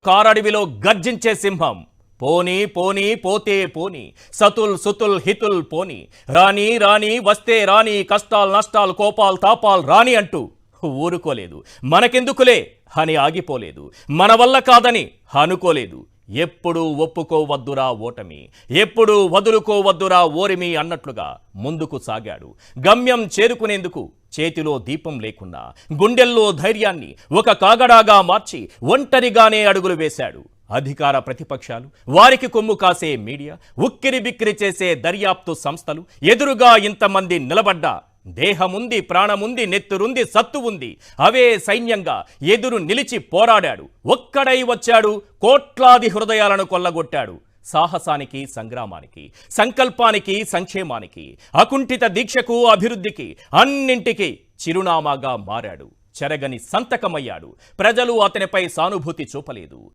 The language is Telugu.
కారడవిలో గర్జించే సింహం. పోనీ పోనీ పోతే పోనీ, సతుల్ సుతుల్ హితుల్ పోనీ, రాని రాని వస్తే రాని, కష్టాలు నష్టాలు కోపాలు తాపాలు రాని అంటూ ఊరుకోలేదు. మనకెందుకులే అని ఆగిపోలేదు. మన వల్ల కాదని అనుకోలేదు. ఎప్పుడు ఒప్పుకోవద్దురా ఓటమి, ఎప్పుడు వదులుకోవద్దురా ఓరిమి అన్నట్లుగా ముందుకు సాగాడు. గమ్యం చేరుకునేందుకు చేతిలో దీపం లేకున్నా గుండెల్లో ధైర్యాన్ని ఒక కాగడాగా మార్చి ఒంటరిగానే అడుగులు వేశాడు. అధికార ప్రతిపక్షాలు, వారికి కొమ్ము కాసే మీడియా, ఉక్కిరి బిక్కిరి చేసే దర్యాప్తు సంస్థలు ఎదురుగా ఇంతమంది నిలబడ్డా దేహముంది, ప్రాణముంది, నెత్తురుంది, సత్తు ఉంది. అవే సైన్యంగా ఎదురు నిలిచి పోరాడాడు. ఒక్కడై వచ్చాడు, కోట్లాది హృదయాలను కొల్లగొట్టాడు. సాహసానికి, సంగ్రామానికి, సంకల్పానికి, సంక్షేమానికి, అకుంఠిత దీక్షకు, అభివృద్ధికి, అన్నింటికీ చిరునామాగా మారాడు. చెరగని సంతకమయ్యాడు. ప్రజలు అతనిపై సానుభూతి చూపలేదు.